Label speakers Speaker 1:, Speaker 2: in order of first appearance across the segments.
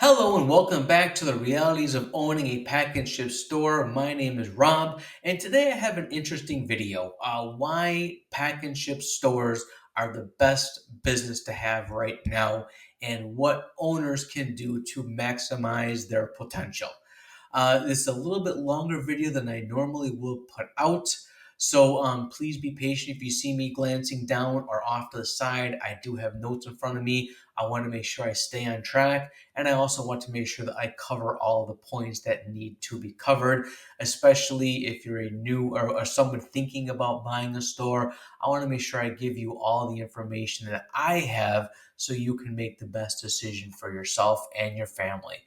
Speaker 1: Hello and welcome back to the realities of owning a pack and ship store. My name is Rob, and today I have an interesting video. Why pack and ship stores are the best business to have right now, and what owners can do to maximize their potential. This is a little bit longer video than I normally will put out. So please be patient if you see me glancing down or off to the side. I do have notes in front of me. I want to make sure I stay on track. And I also want to make sure that I cover all the points that need to be covered, especially if you're a new or someone thinking about buying a store. I want to make sure I give you all the information that I have so you can make the best decision for yourself and your family.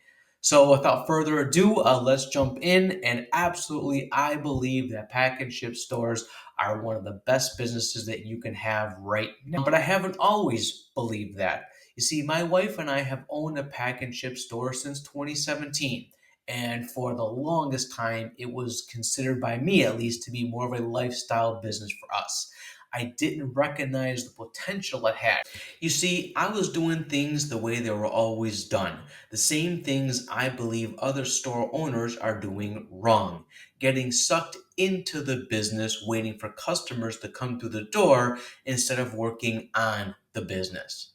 Speaker 1: So, without further ado, let's jump in. And absolutely, I believe that pack and ship stores are one of the best businesses that you can have right now. But I haven't always believed that. You see, my wife and I have owned a pack and ship store since 2017. And for the longest time, it was considered by me at least to be more of a lifestyle business for us. I didn't recognize the potential it had. You see, I was doing things the way they were always done. The same things I believe other store owners are doing wrong. Getting sucked into the business, waiting for customers to come through the door instead of working on the business.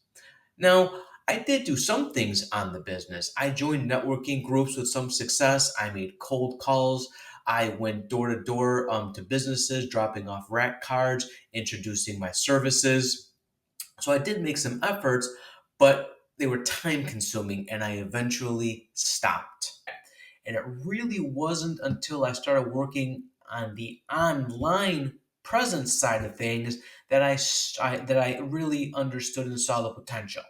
Speaker 1: Now, I did do some things on the business. I joined networking groups with some success. I made cold calls. I went door to door to businesses, dropping off rack cards, introducing my services. So I did make some efforts, but they were time consuming and I eventually stopped. And it really wasn't until I started working on the online presence side of things that I really understood and saw the potential.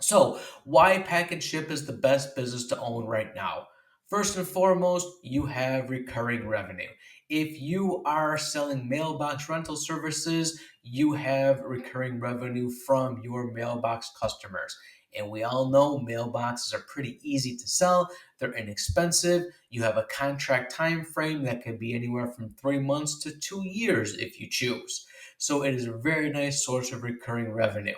Speaker 1: So, why pack and ship is the best business to own right now? First and foremost, you have recurring revenue. If you are selling mailbox rental services, you have recurring revenue from your mailbox customers. And we all know mailboxes are pretty easy to sell. They're inexpensive. You have a contract time frame that could be anywhere from 3 months to 2 years if you choose. So it is a very nice source of recurring revenue.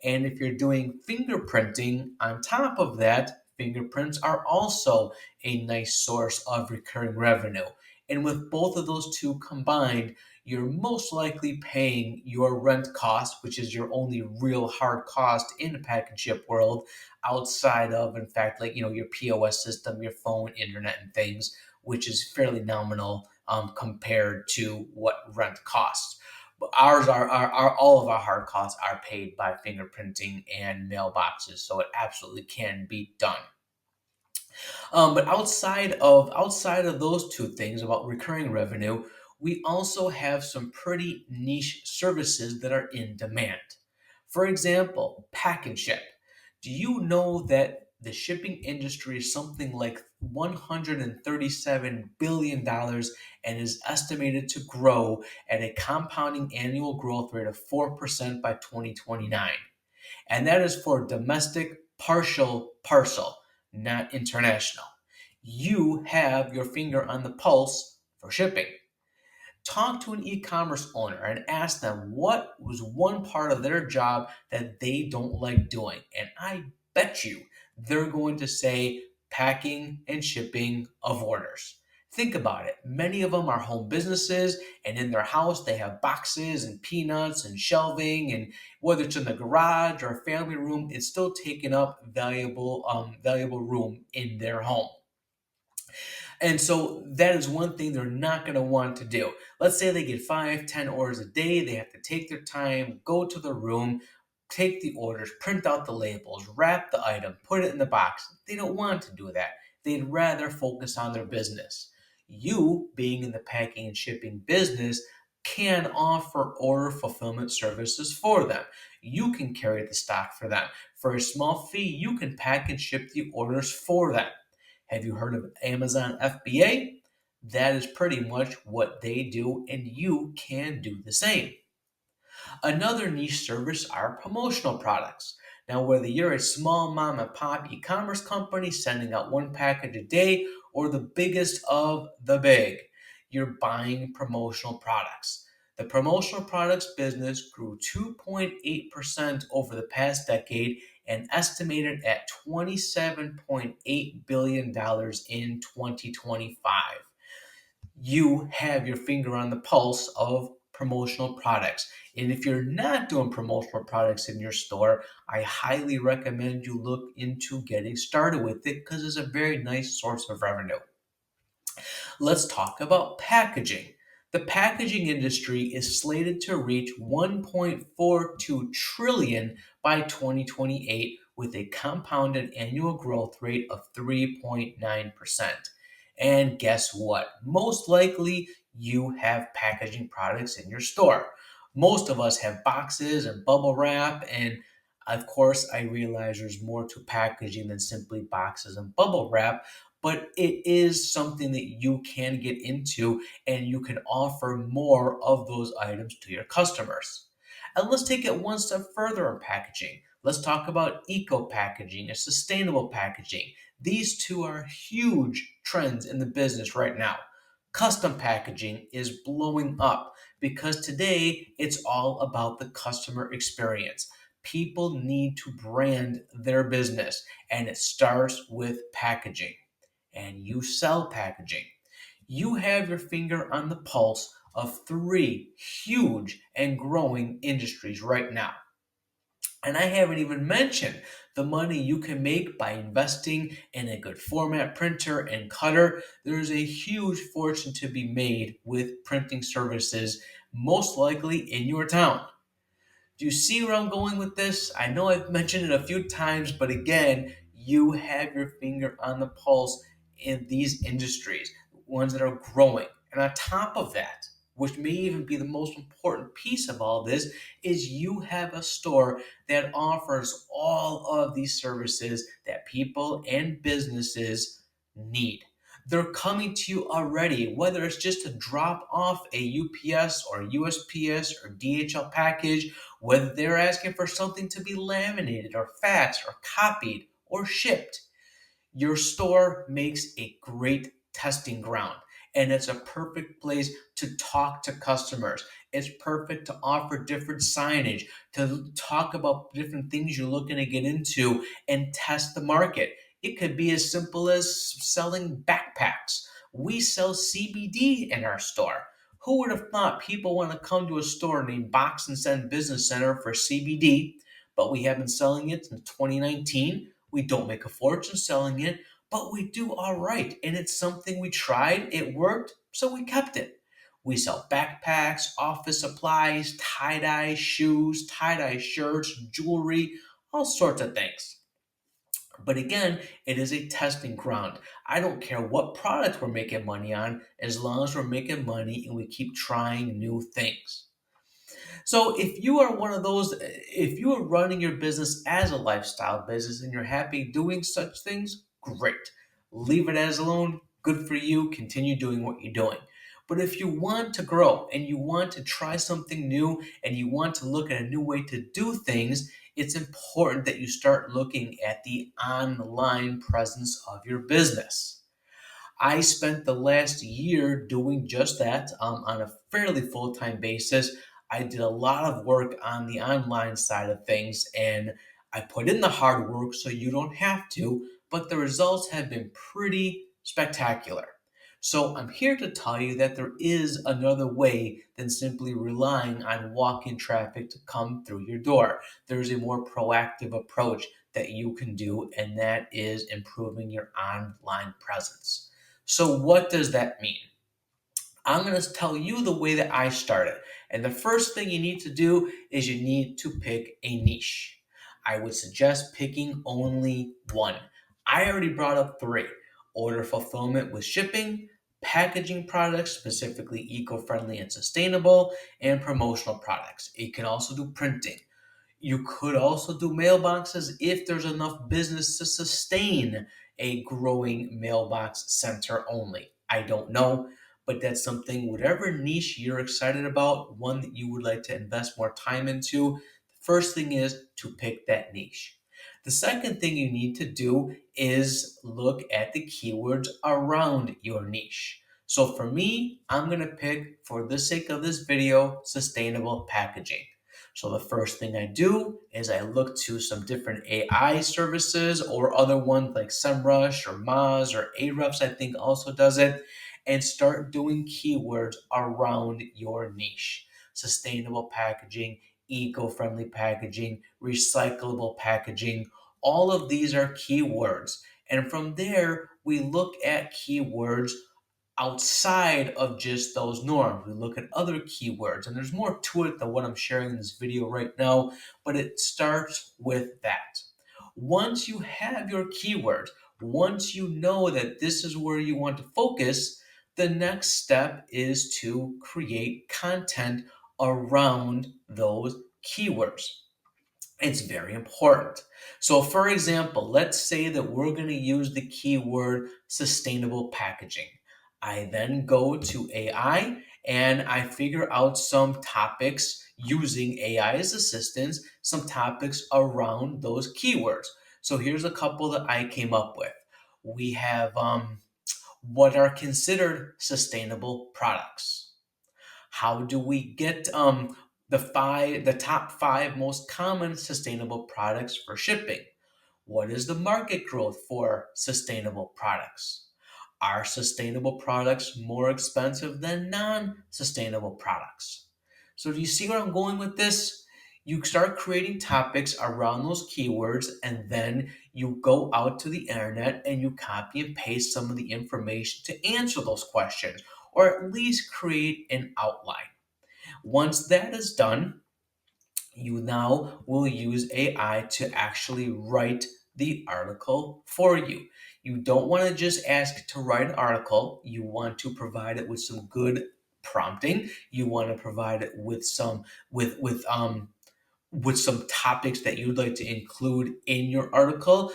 Speaker 1: And if you're doing fingerprinting on top of that, fingerprints are also a nice source of recurring revenue. And with both of those two combined, you're most likely paying your rent cost, which is your only real hard cost in the pack and ship world, outside of, in fact, like, your POS system, your phone, internet, and things, which is fairly nominal compared to what rent costs. But ours are all of our hard costs are paid by fingerprinting and mailboxes, so it absolutely can be done. But outside of those two things about recurring revenue, we also have some pretty niche services that are in demand. For example, pack and ship. Do you know that the shipping industry is something like $137 billion dollars and is estimated to grow at a compounding annual growth rate of 4% by 2029? And that is for domestic partial parcel, not international. You have your finger on the pulse for shipping. Talk to an e commerce owner and ask them what was one part of their job that they don't like doing. And I bet you they're going to say packing and shipping of orders. Think about it. Many of them are home businesses, and in their house, they have boxes and peanuts and shelving. And whether it's in the garage or a family room, it's still taking up valuable room in their home. And so that is one thing they're not going to want to do. Let's say they get 5, 10 orders a day. They have to take their time, go to the room, take the orders, print out the labels, wrap the item, put it in the box. They don't want to do that. They'd rather focus on their business. You, being in the packing and shipping business, can offer order fulfillment services for them. You can carry the stock for them. For a small fee, you can pack and ship the orders for them. Have you heard of Amazon FBA? That is pretty much what they do, and you can do the same. Another niche service are promotional products. Now, whether you're a small mom and pop e commerce company sending out one package a day or the biggest of the big, you're buying promotional products. The promotional products business grew 2.8% over the past decade and estimated at $27.8 billion in 2025. You have your finger on the pulse of promotional products. And if you're not doing promotional products in your store, I highly recommend you look into getting started with it because it's a very nice source of revenue. Let's talk about packaging. The packaging industry is slated to reach 1.42 trillion by 2028 with a compounded annual growth rate of 3.9%. And guess what? Most likely you have packaging products in your store. Most of us have boxes and bubble wrap, and of course I realize there's more to packaging than simply boxes and bubble wrap, but it is something that you can get into and you can offer more of those items to your customers. And let's take it one step further in packaging. Let's talk about eco packaging and sustainable packaging. These two are huge trends in the business right now. Custom packaging is blowing up because today it's all about the customer experience. People need to brand their business, and it starts with packaging. And you sell packaging. You have your finger on the pulse of three huge and growing industries right now. And I haven't even mentioned the money you can make by investing in a good format printer and cutter. There's a huge fortune to be made with printing services, most likely in your town. Do you see where I'm going with this? I know I've mentioned it a few times, but again, you have your finger on the pulse in these industries, ones that are growing. And on top of that, which may even be the most important piece of all this, is you have a store that offers all of these services that people and businesses need. They're coming to you already, whether it's just to drop off a UPS or USPS or DHL package, whether they're asking for something to be laminated or faxed or copied or shipped. Your store makes a great testing ground, and it's a perfect place to talk to customers. It's perfect to offer different signage, to talk about different things you're looking to get into and test the market. It could be as simple as selling backpacks. We sell CBD in our store. Who would have thought people want to come to a store named Box and Send Business Center for CBD, but we have been selling it since 2019. We don't make a fortune selling it, but we do all right. And it's something we tried, it worked, so we kept it. We sell backpacks, office supplies, tie dye shoes, tie dye shirts, jewelry, all sorts of things. But again, it is a testing ground. I don't care what product we're making money on, as long as we're making money and we keep trying new things. So if you are one of those, if you are running your business as a lifestyle business and you're happy doing such things, great. Leave it as alone. Good for you. Continue doing what you're doing. But if you want to grow and you want to try something new and you want to look at a new way to do things, it's important that you start looking at the online presence of your business. I spent the last year doing just that on a fairly full time basis. I did a lot of work on the online side of things and I put in the hard work so you don't have to, but the results have been pretty spectacular. So I'm here to tell you that there is another way than simply relying on walk in traffic to come through your door. There's a more proactive approach that you can do, and that is improving your online presence. So, what does that mean? I'm going to tell you the way that I started. And the first thing you need to do is you need to pick a niche. I would suggest picking only one. I already brought up three: order fulfillment with shipping, packaging products, specifically eco friendly and sustainable, and promotional products. You can also do printing. You could also do mailboxes if there's enough business to sustain a growing mailbox center only. I don't know, but that's something, whatever niche you're excited about, one that you would like to invest more time into, the first thing is to pick that niche. The second thing you need to do is look at the keywords around your niche. So for me, I'm going to pick, for the sake of this video, sustainable packaging. So the first thing I do is I look to some different AI services or other ones like SEMrush or Moz or Ahrefs, I think also does it, and start doing keywords around your niche. Sustainable packaging, eco-friendly packaging, recyclable packaging, all of these are keywords. And from there, we look at keywords outside of just those norms. We look at other keywords, and there's more to it than what I'm sharing in this video right now, but it starts with that. Once you have your keywords, once you know that this is where you want to focus, the next step is to create content around those keywords. It's very important. So, for example, let's say that we're going to use the keyword sustainable packaging. I then go to AI and I figure out some topics using AI as assistance, some topics around those keywords. So, here's a couple that I came up with. We have what are considered sustainable products. How do we get the top five most common sustainable products for shipping? What is the market growth for sustainable products? Are sustainable products more expensive than non-sustainable products? So do you see where I'm going with this? You start creating topics around those keywords, and then you go out to the internet and you copy and paste some of the information to answer those questions, or at least create an outline. Once that is done, you now will use AI to actually write the article for you. You don't want to just ask it to write an article. You want to provide it with some good prompting. You want to provide it with some with some topics that you'd like to include in your article,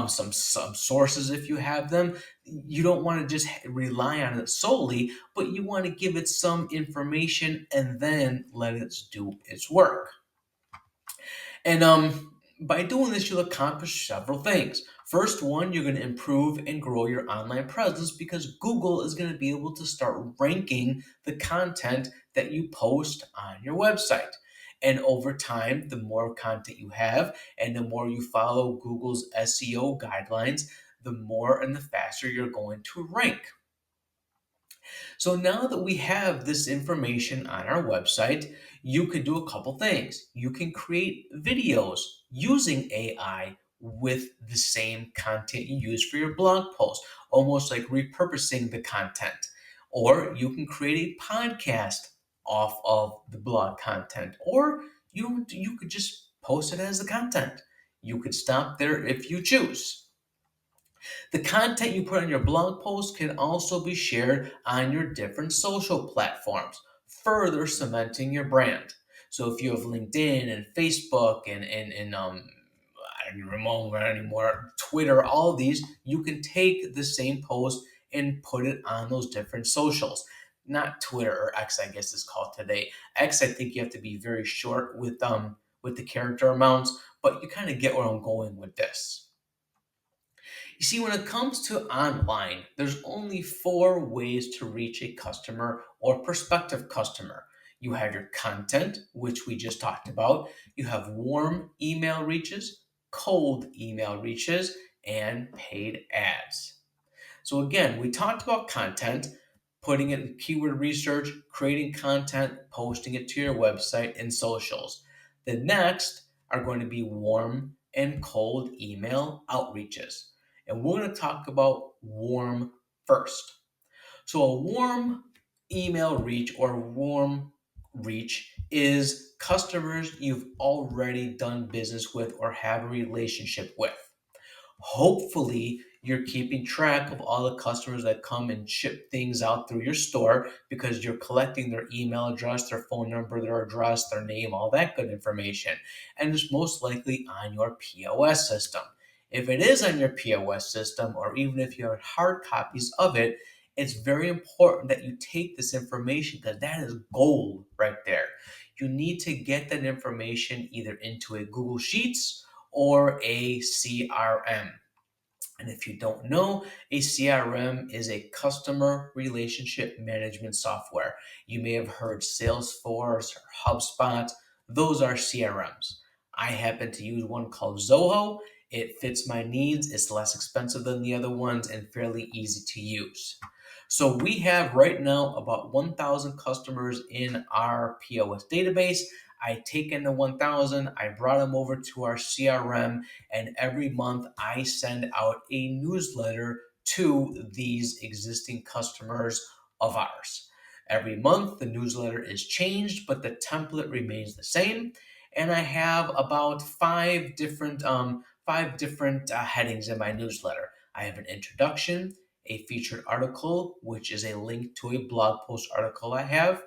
Speaker 1: some sources if you have them. You don't want to just rely on it solely, but you want to give it some information and then let it do its work. And by doing this, you'll accomplish several things. First one, you're going to improve and grow your online presence because Google is going to be able to start ranking the content that you post on your website. And over time, the more content you have and the more you follow Google's SEO guidelines, the more and the faster you're going to rank. So now that we have this information on our website, you can do a couple things. You can create videos using AI with the same content you use for your blog post, almost like repurposing the content. Or you can create a podcast off of the blog content, or you could just post it as the content. You could stop there if you choose. The content you put on your blog post can also be shared on your different social platforms, further cementing your brand. So if you have LinkedIn and Facebook and I don't even remember anymore, Twitter, all of these, you can take the same post and put it on those different socials. Not Twitter or X, I guess it's called today. X, I think you have to be very short with the character amounts, but you kind of get where I'm going with this. You see, when it comes to online, there's only four ways to reach a customer or prospective customer. You have your content, which we just talked about. You have warm email reaches, cold email reaches, and paid ads. So again, we talked about content, putting it in keyword research, creating content, posting it to your website and socials. The next are going to be warm and cold email outreaches. And we're going to talk about warm first. So a warm email reach or warm reach is customers you've already done business with or have a relationship with. Hopefully, you're keeping track of all the customers that come and ship things out through your store because you're collecting their email address, their phone number, their address, their name, all that good information. And it's most likely on your POS system. If it is on your POS system, or even if you have hard copies of it, it's very important that you take this information because that is gold right there. You need to get that information either into a Google Sheets or a CRM. And if you don't know, a CRM is a customer relationship management software. You may have heard Salesforce or HubSpot. Those are CRMs. I happen to use one called Zoho. It fits my needs, it's less expensive than the other ones, and fairly easy to use. So we have right now about 1,000 customers in our POS database. I take in the 1,000, I brought them over to our CRM, and every month I send out a newsletter to these existing customers of ours. Every month the newsletter is changed, but the template remains the same. And I have about five different headings in my newsletter. I have an introduction, a featured article, which is a link to a blog post article I have.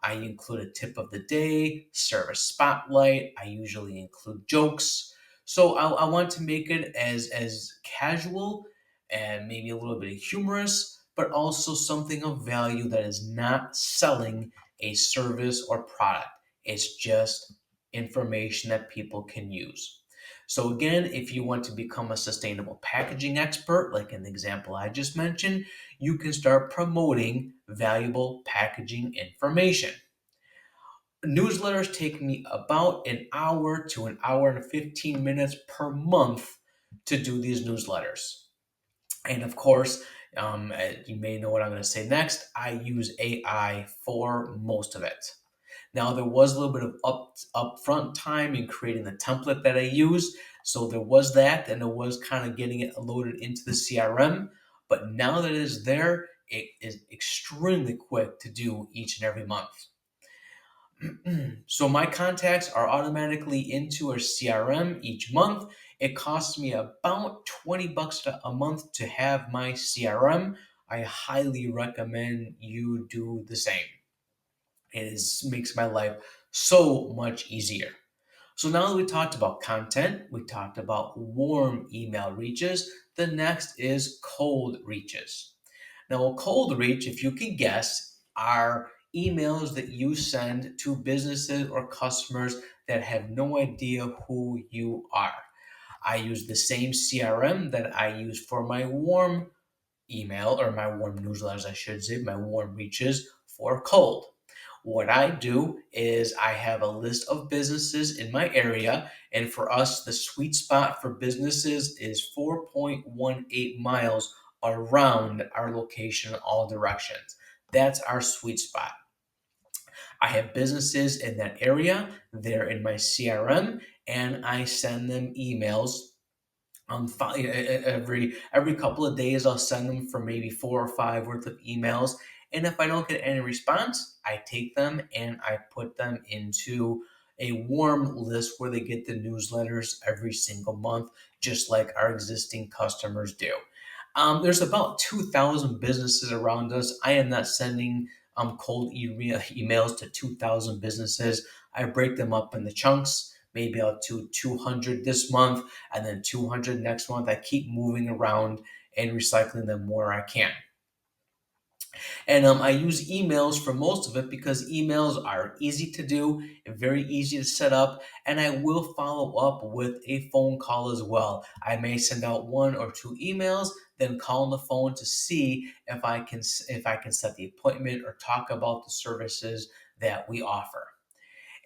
Speaker 1: I include a tip of the day, service spotlight. I usually include jokes. So I want to make it as casual and maybe a little bit humorous, but also something of value that is not selling a service or product. It's just information that people can use. So again, if you want to become a sustainable packaging expert, like in the example I just mentioned, you can start promoting valuable packaging information. Newsletters take me about an hour to an hour and 15 minutes per month to do these newsletters. And of course, you may know what I'm going to say next. I use AI for most of it. Now, there was a little bit of upfront time in creating the template that I use. So there was that, and it was kind of getting it loaded into the CRM. But now that it is there, it is extremely quick to do each and every month. So my contacts are automatically into a CRM each month. It costs me about $20 a month to have my CRM. I highly recommend you do the same. Makes my life so much easier. So now that we talked about content, we talked about warm email reaches, the next is cold reaches. Now, a cold reach, if you can guess, are emails that you send to businesses or customers that have no idea who you are. I use the same CRM that I use for my warm email, or my warm newsletters, I should say, my warm reaches for cold. What I do is I have a list of businesses in my area, and for us, the sweet spot for businesses is 4.18 miles around our location in all directions. That's our sweet spot. I have businesses in that area, they're in my CRM, and I send them emails every couple of days. I'll send them for maybe 4 or 5 worth of emails, and if I don't get any response, I take them and I put them into a warm list where they get the newsletters every single month, just like our existing customers do. There's about 2,000 businesses around us. I am not sending cold emails to 2,000 businesses. I break them up into chunks. Maybe I'll do 200 this month and then 200 next month. I keep moving around and recycling them where I can. And I use emails for most of it because emails are easy to do, very easy to set up, and I will follow up with a phone call as well. I may send out 1 or 2 emails, then call on the phone to see if I can set the appointment or talk about the services that we offer.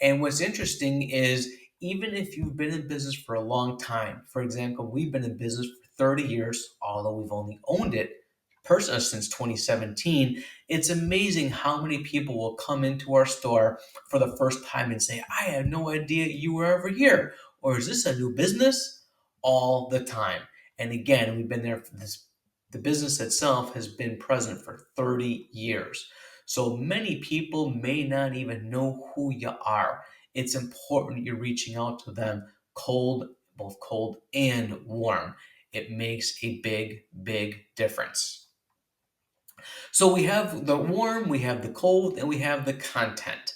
Speaker 1: And what's interesting is even if you've been in business for a long time, for example, we've been in business for 30 years, although we've only owned it since 2017, it's amazing how many people will come into our store for the first time and say, I had no idea you were ever here. Or is this a new business? All the time. And again, we've been there for this. The business itself has been present for 30 years. So many people may not even know who you are. It's important you're reaching out to them cold, both cold and warm. It makes a big, big difference. So we have the warm, we have the cold, and we have the content.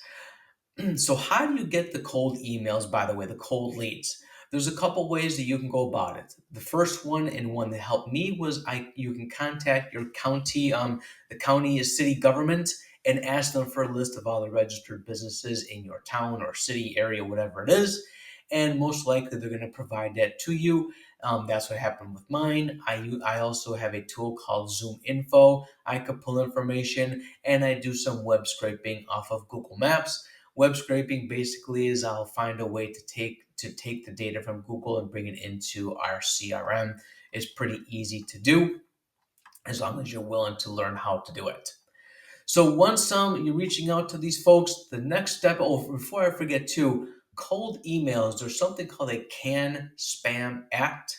Speaker 1: So how do you get the cold emails, by the way, the cold leads? There's a couple ways that you can go about it. The first one, and one that helped me, was you can contact your county, the county is city government, and ask them for a list of all the registered businesses in your town or city area, whatever it is. And most likely they're going to provide that to you. That's what happened with mine. I also have a tool called Zoom Info. I could pull information, and I do some web scraping off of Google Maps. Web scraping basically is I'll find a way to take the data from Google and bring it into our CRM. It's pretty easy to do as long as you're willing to learn how to do it. So once you're reaching out to these folks, the next step, oh, before I forget too, cold emails, there's something called a CAN Spam Act,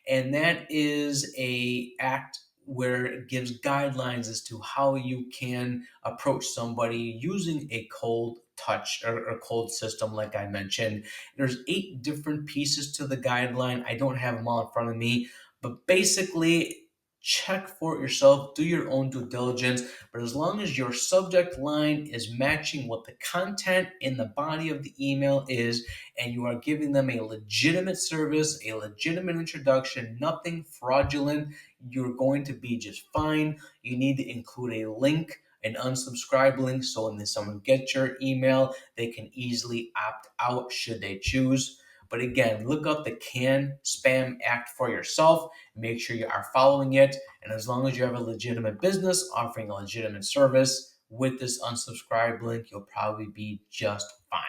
Speaker 1: and that is a act where it gives guidelines as to how you can approach somebody using a cold touch or cold system like I mentioned. There's 8 different pieces to the guideline. I don't have them all in front of me, but basically check for it yourself, do your own due diligence, but as long as your subject line is matching what the content in the body of the email is, and you are giving them a legitimate service, a legitimate introduction, nothing fraudulent, you're going to be just fine. You need to include a link, an unsubscribe link, so when someone gets your email, they can easily opt out should they choose. But again, look up the CAN Spam Act for yourself. Make sure you are following it. And as long as you have a legitimate business offering a legitimate service with this unsubscribe link, you'll probably be just fine.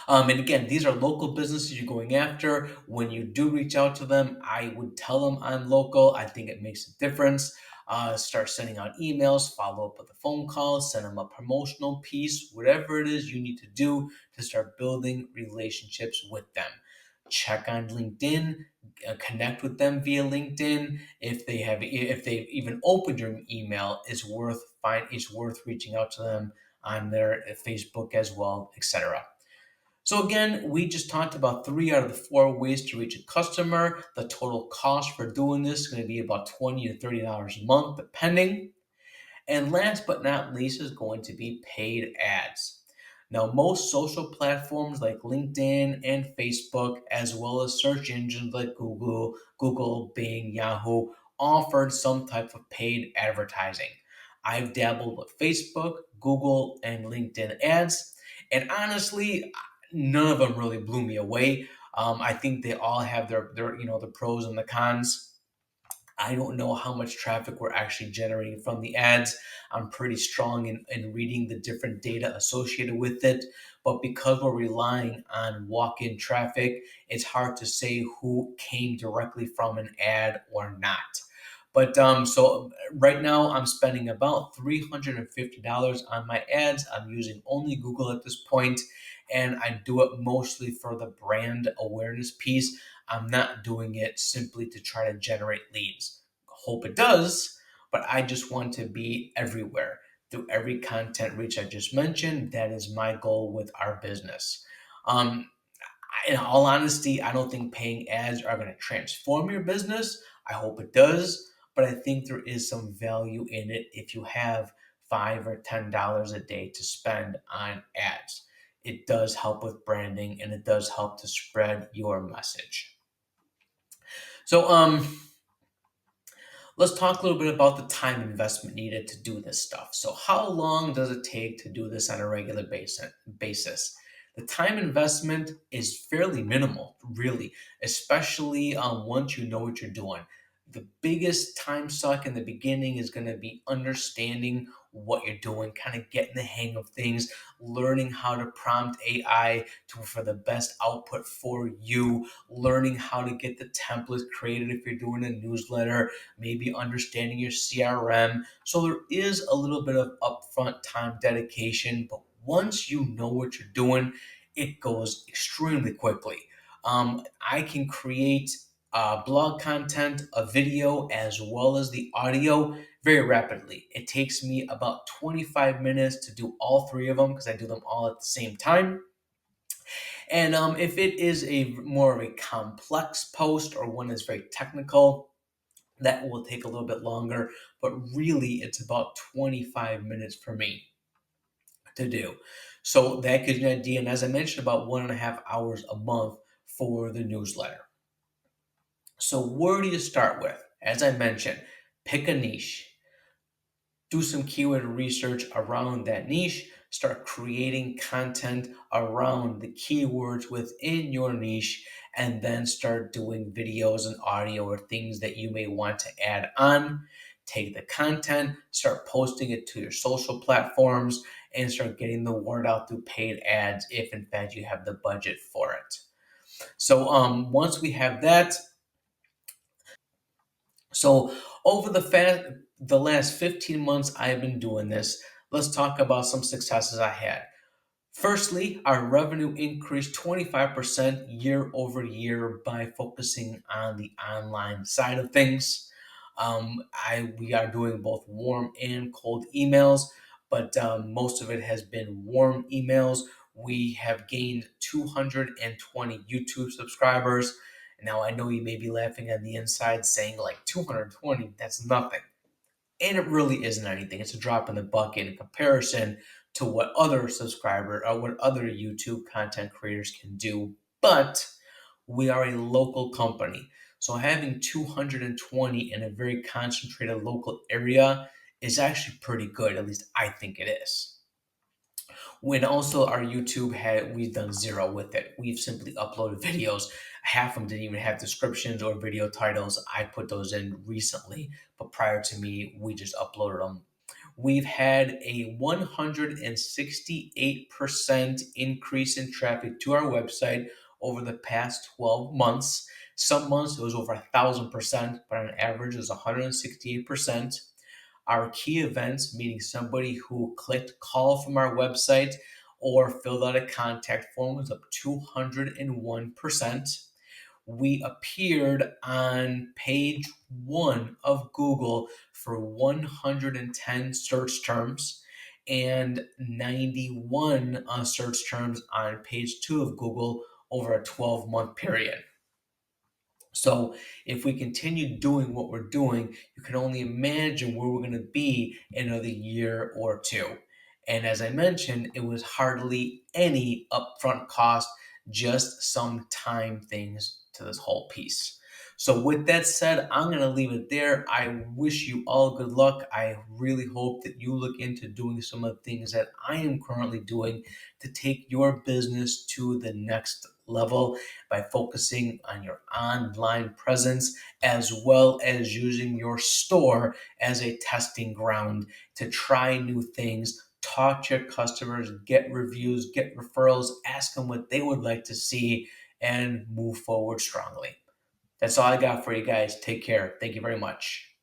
Speaker 1: And again, these are local businesses you're going after. When you do reach out to them, I would tell them I'm local. I think it makes a difference. Start sending out emails, follow up with a phone call, send them a promotional piece, whatever it is you need to do to start building relationships with them. Check on LinkedIn, connect with them via LinkedIn. If they've even opened your email, it's worth reaching out to them on their Facebook as well, etc. So again, we just talked about 3 out of the 4 ways to reach a customer. The total cost for doing this is going to be about $20 to $30 a month, depending. And last but not least is going to be paid ads. Now, most social platforms like LinkedIn and Facebook, as well as search engines like Google, Bing, Yahoo, offered some type of paid advertising. I've dabbled with Facebook, Google, and LinkedIn ads, and honestly, none of them really blew me away. I think they all have their the pros and the cons. I don't know how much traffic we're actually generating from the ads. I'm pretty strong in reading the different data associated with it. But because we're relying on walk in traffic, it's hard to say who came directly from an ad or not. But so right now, I'm spending about $350 on my ads. I'm using only Google at this point, and I do it mostly for the brand awareness piece. I'm not doing it simply to try to generate leads. Hope it does, but I just want to be everywhere through every content reach I just mentioned. That is my goal with our business. Um, in all honesty, I don't think paying ads are going to transform your business. I hope it does, but I think there is some value in it if you have $5 or $10 a day to spend on ads. It does help with branding and it does help to spread your message. So, let's talk a little bit about the time investment needed to do this stuff. So, how long does it take to do this on a regular basis? The time investment is fairly minimal, really, especially once you know what you're doing. The biggest time suck in the beginning is going to be understanding what you're doing, kind of getting the hang of things, learning how to prompt AI for the best output for you, learning how to get the templates created if you're doing a newsletter, maybe understanding your CRM. So there is a little bit of upfront time dedication, but once you know what you're doing, it goes extremely quickly. I can create blog content, a video, as well as the audio very rapidly. It takes me about 25 minutes to do all 3 of them because I do them all at the same time. And if it is a more of a complex post or one that's very technical, that will take a little bit longer, but really it's about 25 minutes for me to do. So that gives you an idea. And as I mentioned, about 1.5 hours a month for the newsletter. So where do you start with? As I mentioned, pick a niche, do some keyword research around that niche, start creating content around the keywords within your niche, and then start doing videos and audio or things that you may want to add on. take the content, start posting it to your social platforms, and start getting the word out through paid ads if in fact you have the budget for it. So once we have that, so over the last 15 months I've been doing this, let's talk about some successes I had. Firstly, our revenue increased 25% year over year by focusing on the online side of things. We are doing both warm and cold emails, but most of it has been warm emails. We have gained 220 YouTube subscribers. Now, I know you may be laughing on the inside saying, like, 220, that's nothing. And it really isn't anything. It's a drop in the bucket in comparison to what other subscriber or what other YouTube content creators can do. But we are a local company. So having 220 in a very concentrated local area is actually pretty good. At least I think it is. When also our YouTube we've done zero with it. We've simply uploaded videos. Half of them didn't even have descriptions or video titles. I put those in recently, but prior to me, we just uploaded them. We've had a 168% increase in traffic to our website over the past 12 months. Some months it was over 1,000%, but on average it was 168%. Our key events, meaning somebody who clicked call from our website or filled out a contact form, was up 201%. We appeared on page one of Google for 110 search terms and 91 search terms on page two of Google over a 12-month period. So if we continue doing what we're doing, you can only imagine where we're going to be in another year or two. And as I mentioned, it was hardly any upfront cost, just some time things to this whole piece. So with that said, I'm going to leave it there. I wish you all good luck. I really hope that you look into doing some of the things that I am currently doing to take your business to the next level by focusing on your online presence as well as using your store as a testing ground to try new things, talk to your customers, get reviews, get referrals, ask them what they would like to see, and move forward strongly. That's all I got for you guys. Take care. Thank you very much.